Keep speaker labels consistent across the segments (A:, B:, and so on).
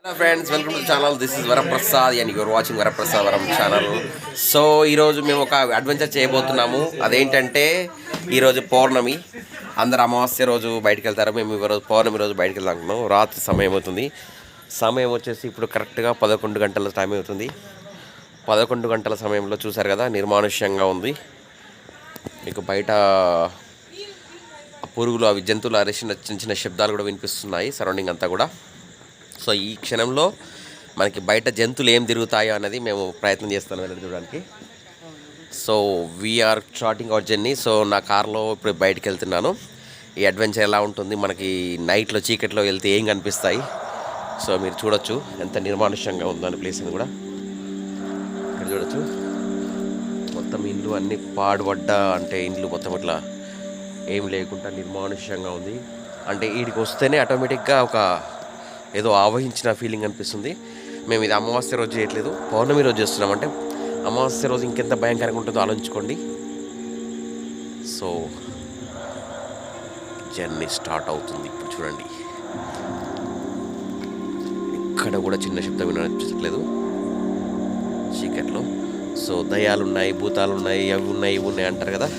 A: Hello friends, welcome to the channel. This is Varaprasad and you are watching Varaprasad Varam channel. So ఈరోజు మేము ఒక adventure చేయబోతున్నాము. అదేంటంటే ఈరోజు పౌర్ణమి, అందరు అమావాస్య రోజు బయటకు వెళ్తారు. మేము ఈరోజు పౌర్ణమి రోజు బయటకు వెళ్తాము. రాత్రి సమయం అవుతుంది. సమయం వచ్చేసి ఇప్పుడు కరెక్ట్గా 11 గంటల టైం అవుతుంది. 11 గంటల సమయంలో చూసారు కదా, నిర్మానుష్యంగా ఉంది. మీకు బయట పురుగులు, అవి జంతువులు అరిచిన చిన్న చిన్న శబ్దాలు కూడా వినిపిస్తున్నాయి సరౌండింగ్ అంతా కూడా. సో ఈ క్షణంలో మనకి బయట జంతువులు ఏం తిరుగుతాయో అనేది మేము ప్రయత్నం చేస్తాం వెళ్ళి చూడడానికి. So we are starting our journey. సో నా కార్లో ఇప్పుడు బయటకు వెళ్తున్నాను. ఈ అడ్వెంచర్ ఎలా ఉంటుంది, మనకి నైట్లో చీకట్లో వెళ్తే ఏం కనిపిస్తాయి, సో మీరు చూడొచ్చు ఎంత నిర్మానుష్యంగా ఉందని ప్లేస్ అని కూడా ఇక్కడ చూడొచ్చు. మొత్తం ఇండ్లు అన్నీ పాడుపడ్డ, అంటే ఇండ్లు మొత్తం ఇట్లా ఏం లేకుండా నిర్మానుష్యంగా ఉంది. అంటే వీడికి వస్తేనే ఆటోమేటిక్గా ఒక ఏదో ఆవహించిన ఫీలింగ్ అనిపిస్తుంది. మేము ఇది అమావాస్య రోజు చేయట్లేదు, పౌర్ణమి రోజు చేస్తున్నాం. అంటే అమావాస్య రోజు ఇంకెంత భయంకరంగా ఉంటుందో ఆలోచించుకోండి. సో జర్నీ స్టార్ట్ అవుతుంది ఇప్పుడు చూడండి. ఇక్కడ కూడా చిన్న శబ్దం వినిపించట్లేదు చీకట్లో. సో దయ్యాలు ఉన్నాయి, భూతాలు ఉన్నాయి, అవి ఉన్నాయి, ఇవి ఉన్నాయి అంటారు కదా.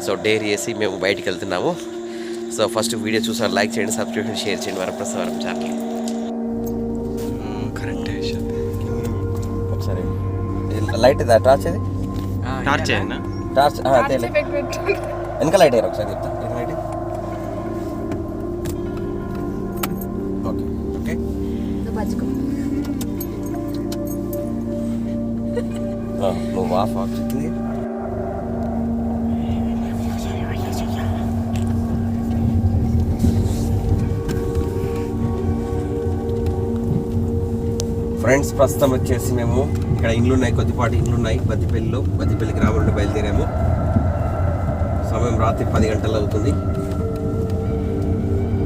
A: సో డేర్ చేసి మేము బయటికి వెళ్తున్నాము. సో ఫస్ట్ వీడియో చూసారు, లైక్ చేయండి, సబ్స్క్రైబ్ షేర్ చేయండి వరప్రసాద్ వరం ఛానల్. ఒకసారి లైట్ ఇదా, టార్చ్ అది టార్చ్ వెనక లైట్ అయ్యారు ఒకసారి చెప్తా. Light okay okay. నువ్వు ఆఫ్ ఆఫ్ చెప్తుంది. ఫ్రెండ్స్ ప్రస్తుతం వచ్చేసి మేము ఇక్కడ ఇండ్లు ఉన్నాయి, కొద్దిపాటి ఇండ్లు ఉన్నాయి బద్దిపల్లి గ్రామం నుండి బయలుదేరాము. సమయం రాత్రి 10 గంటలు అవుతుంది.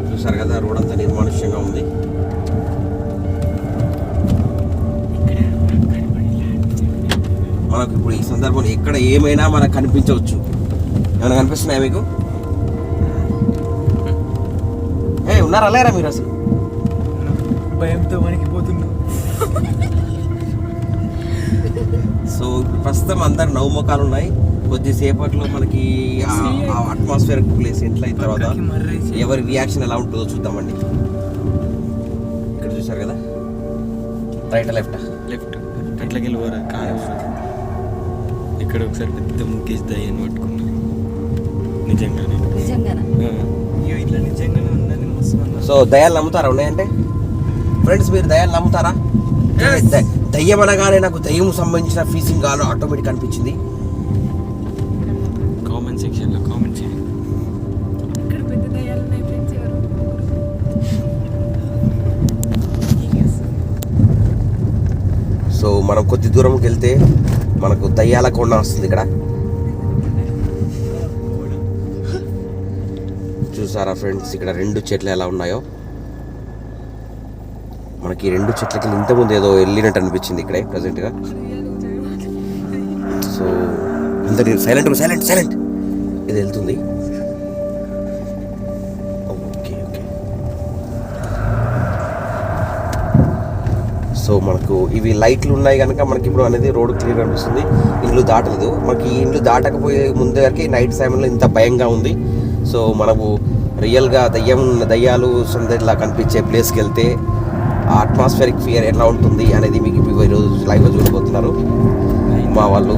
A: చూసారు కదా, రోడ్ అంతా నిర్మానుష్యంగా ఉంది. మనకు ఇప్పుడు ఈ సందర్భంలో ఎక్కడ ఏమైనా మనకు కనిపించవచ్చు. ఏమైనా కనిపిస్తున్నాయా మీకు? ఉన్నారా లేరా మీరు? అసలు
B: భయంతో వణికిపోతున్నా.
A: సో ఇప్పుడు ప్రస్తుతం అందరు నవ్వుముఖాలు ఉన్నాయి. కొద్దిసేపట్లో మనకి అట్మాస్ఫియర్ ప్లేస్ ఎట్లా అయిన తర్వాత ఎవరి రియాక్షన్ ఎలా ఉంటుందో చూద్దామండి. ఇక్కడ చూసారు కదా, రైట్ లెఫ్ట్
B: అట్లకి వెళ్ళిపోరా కారు. ఇక్కడ ఒకసారి పెద్ద ముఖేష్ దయ్యాన్ని పట్టుకున్నారు. నిజంగానే ఇట్లా నిజంగానే ఉందని మస్తు.
A: సో దయ్యాలు నమ్ముతారా ఉన్నాయంటే? ఫ్రెండ్స్ మీరు దయ్యాలు నమ్ముతారా? దయ్యం అనగానే నాకు దయ్యం సంబంధించిన ఫీసింగ్ గాను ఆటోమేటిక్ అనిపించింది.
B: కామెంట్ సెక్షన్లో కామెంట్ చేయండి.
A: సో మనం కొద్ది దూరంకి వెళ్తే మనకు దయ్యాల కొండ వస్తుంది. ఇక్కడ చూసారా ఫ్రెండ్స్, ఇక్కడ 2 చెట్లు ఎలా ఉన్నాయో. మనకి 2 చెట్లకి ఇంతకుముందు ఏదో వెళ్ళినట్టు అనిపించింది ఇక్కడే ప్రజెంట్గా. సో అందరి సైలెంట్ ఇది వెళ్తుంది. Okay okay. సో మనకు ఇవి లైట్లు ఉన్నాయి కనుక మనకి ఇప్పుడు అనేది రోడ్ క్లియర్ అనిపిస్తుంది. ఇల్లు దాటలేదు. మనకి ఈ ఇల్లు దాటకపోయే ముందు వరకు నైట్ సమయంలో ఇంత భయంగా ఉంది. సో మనకు రియల్గా దయ్యాలు ఇట్లా కనిపించే ప్లేస్కి వెళ్తే ఆ అట్మాస్ఫియరిక్ ఫియర్ ఎలా ఉంటుంది అనేది మీకు ఈరోజు లైవ్గా చూడబోతున్నారు మా వాళ్ళు.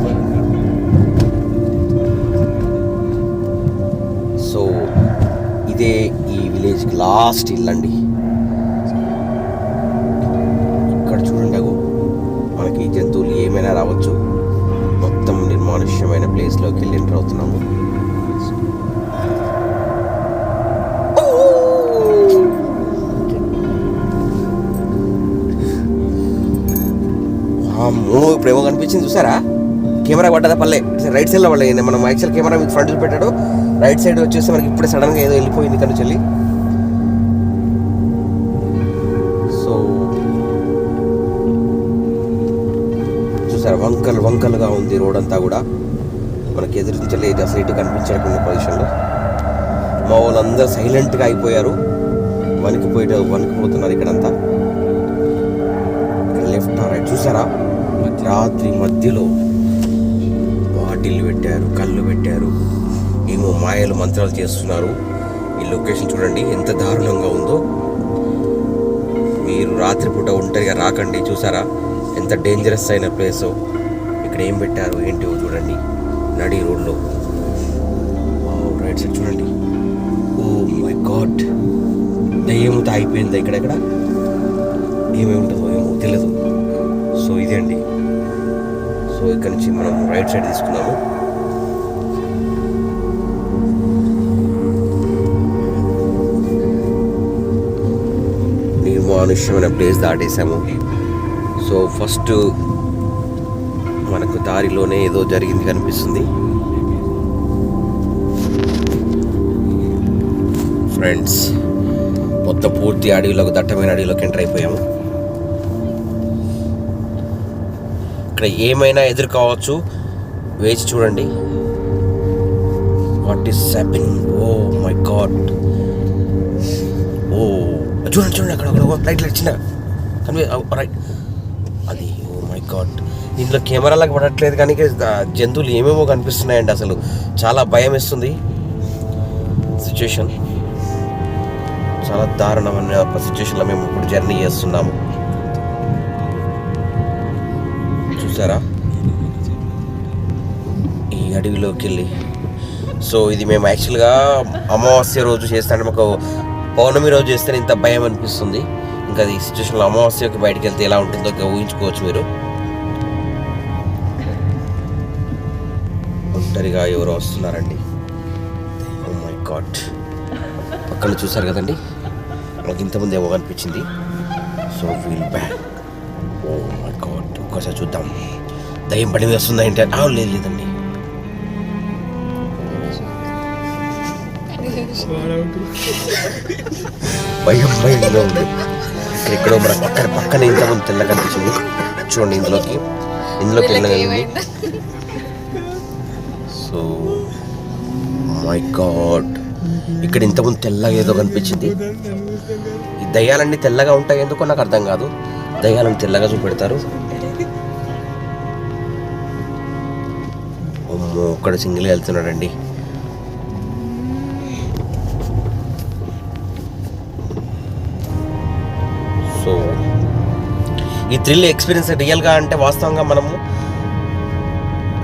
A: సో ఇదే ఈ విలేజ్కి లాస్ట్ ఇల్లు అండి. ఇక్కడ చూడండి, మనకి జంతువులు ఏమైనా రావచ్చు. మొత్తం నిర్మానుష్యమైన ప్లేస్లోకి వెళ్ళి ఎంటర్ అవుతున్నాము. ఇప్పుడు ఏమో కనిపించింది చూసారా, కెమెరా పడ్డదా పల్లె రైట్ సైడ్లో పడలే. మనం యాక్చువల్ కెమెరా మీకు ఫ్రంట్ పెట్టాడు, రైట్ సైడ్ వచ్చేసి మనకి ఇప్పుడే సడన్గా ఏదో వెళ్ళిపోయింది ఇక్కడ నుంచి. సో చూసారా, వంకలుగా ఉంది రోడ్ అంతా కూడా. మనకి ఎదురు నుంచి అసలు ఇటు కనిపించేటువంటి పొజిషన్లో మా వాళ్ళందరూ సైలెంట్గా అయిపోయారు. వణికిపోతున్నారు ఇక్కడంతా. మధ్యలో బాటిల్ పెట్టారు, కళ్ళు పెట్టారు, ఏమో మాయలు మంత్రాలు చేస్తున్నారు. ఈ లొకేషన్ చూడండి ఎంత దారుణంగా ఉందో. మీరు రాత్రిపూట ఒంటరిగా రాకండి. చూసారా ఎంత డేంజరస్ అయిన ప్లేసో. ఇక్కడ ఏం పెట్టారు ఏంటివో చూడండి. నడి రోడ్లో రైట్ సైడ్ చూడండి. ఓ మై గాడ్, దయ్యముతో అయిపోయింది. ఇక్కడెక్కడ ఏమేమి ఉంటుందో ఏమో తెలియదు. సో ఇదే అండి. సో ఇక్కడ నుంచి మనం రైట్ సైడ్ తీసుకున్నాము. నిర్మానుష్యమైన ప్లేస్ దాటేసాము. సో ఫస్ట్ మనకు దారిలోనే ఏదో జరిగింది కనిపిస్తుంది. ఫ్రెండ్స్, మొత్తం పూర్తి అడవిలోకి, దట్టమైన అడవిలోకి ఎంటర్ అయిపోయాము. ఇక్కడ ఏమైనా ఎదుర్కోవచ్చు, వేచి చూడండి. What is happening? Oh my God, oh చూడండి చూడండి అక్కడ లైట్ లైట్ చిన్న రైట్ అది. ఓ మై గాడ్, ఇందులో కెమెరాలకు పడట్లేదు కానీ జంతువులు ఏమేమో కనిపిస్తున్నాయండి. అసలు చాలా భయం వేస్తుంది సిచ్యుయేషన్. చాలా దారుణమైన సిచ్యుయేషన్లో మేము ఇప్పుడు జర్నీ చేస్తున్నాము. చూసారా ఈ అడవిలోకి వెళ్ళి. సో ఇది మేము యాక్చువల్గా అమావాస్య రోజు చేస్తే, మాకు పౌర్ణమి రోజు చేస్తే ఇంత భయం అనిపిస్తుంది. ఇంకా ఈ సిచ్యువేషన్లో అమావాస్యకి బయటికి వెళ్తే ఎలా ఉంటుందో ఇంకా ఊహించుకోవచ్చు మీరు. ఒంటరిగా ఎవరో వస్తున్నారండి. ఓ మై గాడ్, పక్కన చూసారు కదండి, నాకు ఇంతమంది ఏమో అనిపించింది. So we'll back. Oh my god, ఒక్కసారి చూద్దాం. దయ్యం పడి వస్తుందా ఏంటి? లేదండి. భయం భయంగా ఉంది. ఇక్కడ మన పక్కన ఇంతమంది తెల్లగా కనిపించింది. చూడండి ఇందులోకి వెళ్ళగలిగింది. సో మై గాడ్, ఇక్కడ ఇంతమంది తెల్లగా ఏదో కనిపించింది. ఈ దయ్యాలన్నీ తెల్లగా ఉంటాయి ఎందుకో నాకు అర్థం కాదు. దయ్యాలను తెల్లగా చూపెడతారు. ఒక్కడ సింగిల్గా వెళ్తున్నాడండి. సో ఈ థ్రిల్ ఎక్స్పీరియన్స్ రియల్గా అంటే వాస్తవంగా మనము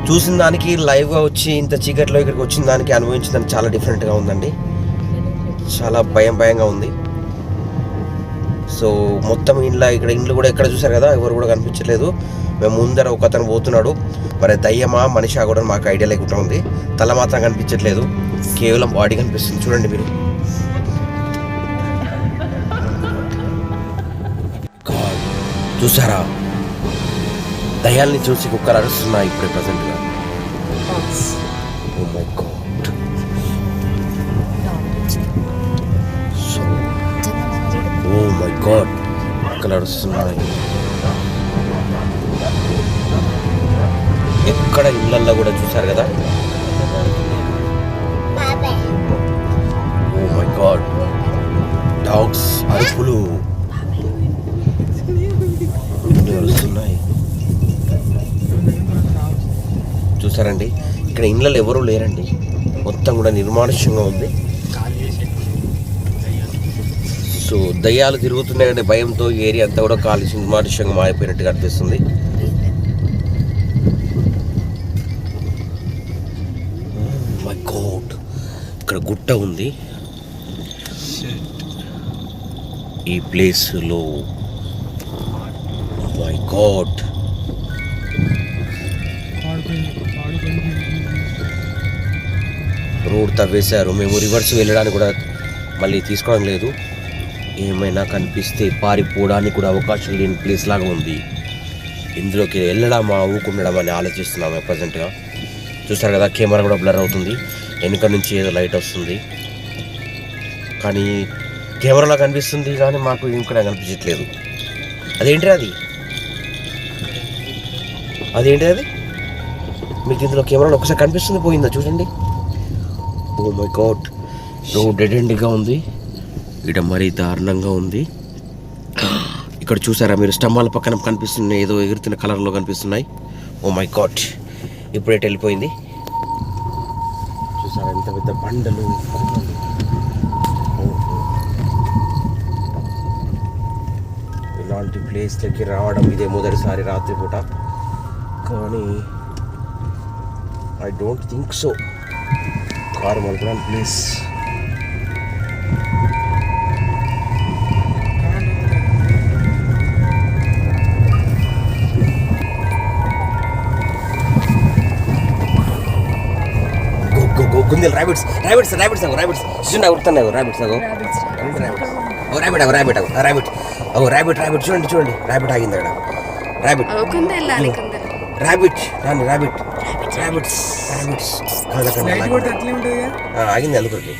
A: చూసిన దానికి లైవ్గా వచ్చి ఇంత చీకట్లో ఇక్కడికి వచ్చిన దానికి అనుభవించిన దానికి చాలా డిఫరెంట్గా ఉందండి. చాలా భయంగా ఉంది. సో మొత్తం ఇండ్లు కూడా ఎక్కడ చూసారు కదా, ఎవరు కూడా కనిపించలేదు. మేము ముందర ఒక అతను పోతున్నాడు. మరి దయ్యమా మనిషా కూడా మాకు ఐడియా లేకుండా ఉంది. తల మాత్రం కనిపించట్లేదు, కేవలం బాడీ కనిపిస్తుంది. చూడండి మీరు. చూసారా, దయ్యాల్ని చూసి కుక్కలు అరుస్తున్నాయి ఇప్పుడు ప్రజెంట్గా. Oh my god. So oh my god, కుక్కలు అరుస్తున్నాయి. ఎక్కడ ఇళ్ళల్లో కూడా చూసారు కదా. ఓ మై గాడ్, డాగ్స్ అరుపులు వస్తున్నాయి. చూసారండి, ఇక్కడ ఇళ్ళల్లో ఎవరూ లేరండి. మొత్తం కూడా నిర్మానుష్యంగా ఉంది. సో దయ్యాలు తిరుగుతున్నాయండి భయంతో. ఏరియా అంతా కూడా కాలుష్యం నిర్మానుష్యంగా మారిపోయినట్టుగా అనిపిస్తుంది. మై గాడ్, ఇక్కడ గుట్ట ఉంది ఈ ప్లేస్లో. మై గాడ్, రోడ్ తవ్వేశారు. మేము రివర్స్ వెళ్ళడానికి కూడా మళ్ళీ తీసుకోవడం లేదు. ఏమైనా కనిపిస్తే పారిపోవడానికి కూడా అవకాశం లేని ప్లేస్ లాగా ఉంది. ఇందులోకి వెళ్ళడమా ఊకుండడం అని ఆలోచిస్తున్నాము ప్రజెంట్గా. చూస్తారు కదా, కెమెరా కూడా బ్లర్ అవుతుంది. వెనుక నుంచి ఏదో లైట్ వస్తుంది కానీ కెమెరాలో కనిపిస్తుంది కానీ మాకు ఇంకా కనిపించట్లేదు. అదేంటి అది మీకు ఇందులో కెమెరాలో ఒకసారి కనిపిస్తుంది, పోయిందా చూడండి. Oh my God, road dead ఎండ్గా ఉంది. ఇక్కడ మరీ దారుణంగా ఉంది. ఇక్కడ చూసారా మీరు, స్తంభాల పక్కన కనిపిస్తున్నాయి, ఏదో ఎగురుతున్న కలర్లో కనిపిస్తున్నాయి. ఓ మై గాడ్, ఇప్పుడైతే వెళ్ళిపోయింది. చూసారా ఎంత పెద్ద బండలు. ఇలాంటి ప్లేస్లకి రావడం ఇదే మొదటిసారి రాత్రిపూట, కానీ I don't think so car మలపడానికి ప్లీజ్. కుందేలు ర్యాబిట్స్ ర్యాబిట్స్ ర్యాబిట్స్ అగో ర్యాబిట్స్ చూడండి ఉడుతున్నాయి ర్యాబిట్స్ అగో ర్యాబిట్ అగో ర్యాబిట్ అగో ర్యాబిట్ అగో ర్యాబిట్ ర్యాబిట్ చూడండి చూడండి ర్యాబిట్ ఆగింది అక్కడ. ర్యాబిట్ ర్యాబిట్ రాని ర్యాబిట్ ర్యాబిట్స్ ర్యాబిట్స్ ఆగింది అందుకొరికి.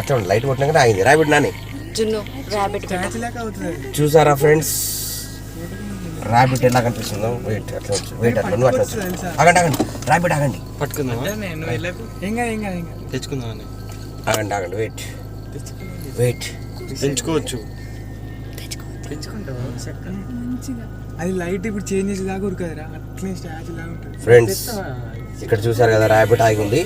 A: అట్లా లైట్ కొట్టినాక ఆగింది ర్యాబిట్ నాని. చూసారా ఫ్రెండ్స్ ర్యాబిట్ ఎలా కనిపిస్తుందో? వెయిట్ అట్లా వెయిట్ అట్లా నువ్వు అట్లా ఆగండి ఆగండి ర్యాబిట్ ఆగండి
B: పట్టుకుందాం తెచ్చుకుందాం
A: ఆగండి ఆగండి వెయిట్ వెయిట్
B: పెంచుకోవచ్చు.
C: అది లైట్ ఇప్పుడు చేంజ్ చేసి దాకా ఉరకదురా, అట్లే స్టాచ్యూ లాగా ఉంటుంది.
A: ఫ్రెండ్స్ ఇక్కడ చూసారు కదా ర్యాబిట్ ఆగి ఉంది.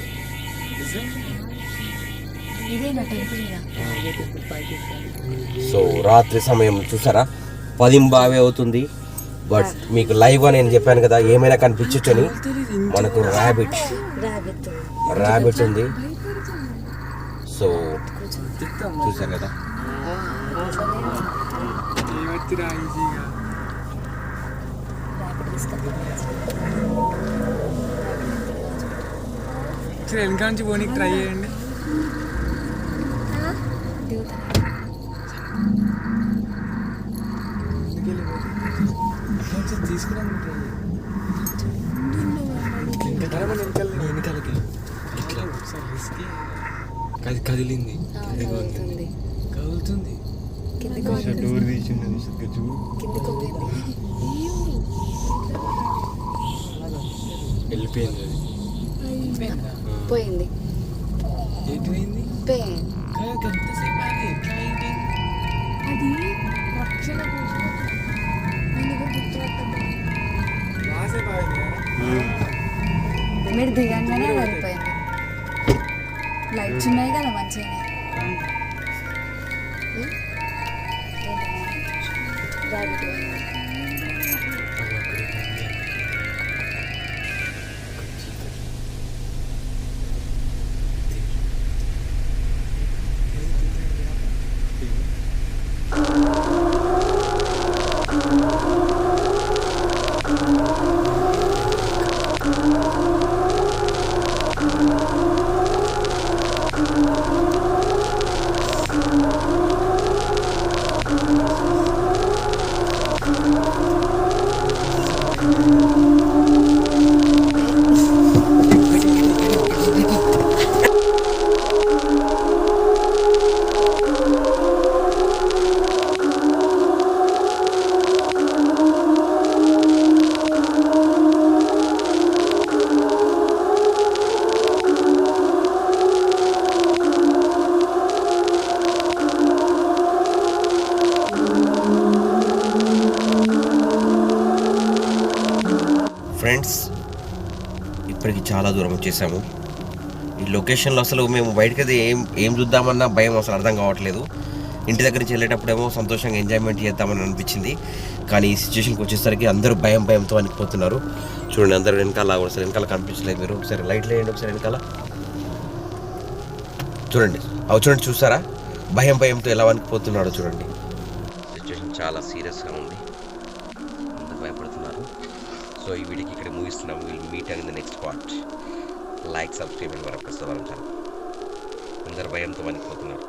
A: సో రాత్రి సమయం చూసారా 10 అవుతుంది. బట్ మీకు లైవ్ గా నేను చెప్పాను కదా ఏమైనా కనిపించొచ్చని. మనకు ర్యాబిట్ ఉంది. సో చూసారు కదా
C: వెనక నుంచి పోనీకి ట్రై చేయండి.
B: కదిలింది
C: కదులుతుంది.
B: డోర్ తీసింది వెళ్ళిపోయింది. అది
D: పోయింది. మీరు దిగంగానే వెళ్ళిపోయింది. లైట్స్ ఉన్నాయి కదా మంచిగానే.
A: ఫ్రెండ్స్ ఇప్పటికి చాలా దూరం వచ్చేసాము. ఈ లొకేషన్లో అసలు మేము బయటకి అయితే ఏం చూద్దామన్నా భయం అసలు అర్థం కావట్లేదు. ఇంటి దగ్గర నుంచి వెళ్ళేటప్పుడేమో సంతోషంగా ఎంజాయ్మెంట్ చేద్దామని అనిపించింది. కానీ ఈ సిచ్యువేషన్కి వచ్చేసరికి అందరూ భయంతో అనిపోతున్నారు. చూడండి అందరూ వెనకాల అసలు వెనకాల కనిపించలేదు. మీరు ఒకసారి లైట్లు వేయండి ఒకసారి వెనకాల చూడండి. చూడండి చూసారా భయంతో ఎలా వణికిపోతున్నాడో చూడండి. సిచ్యువేషన్ చాలా సీరియస్గా ఉంది, అందరూ భయపడుతున్నారు. సో ఈ వీడియోకి ఇక్కడ ముగిస్తున్నాము. Will meet in the next part. Like, subscribe and Varaprasad వారం ఛానల్. అందరూ భయంతో వణికిపోతున్నారు.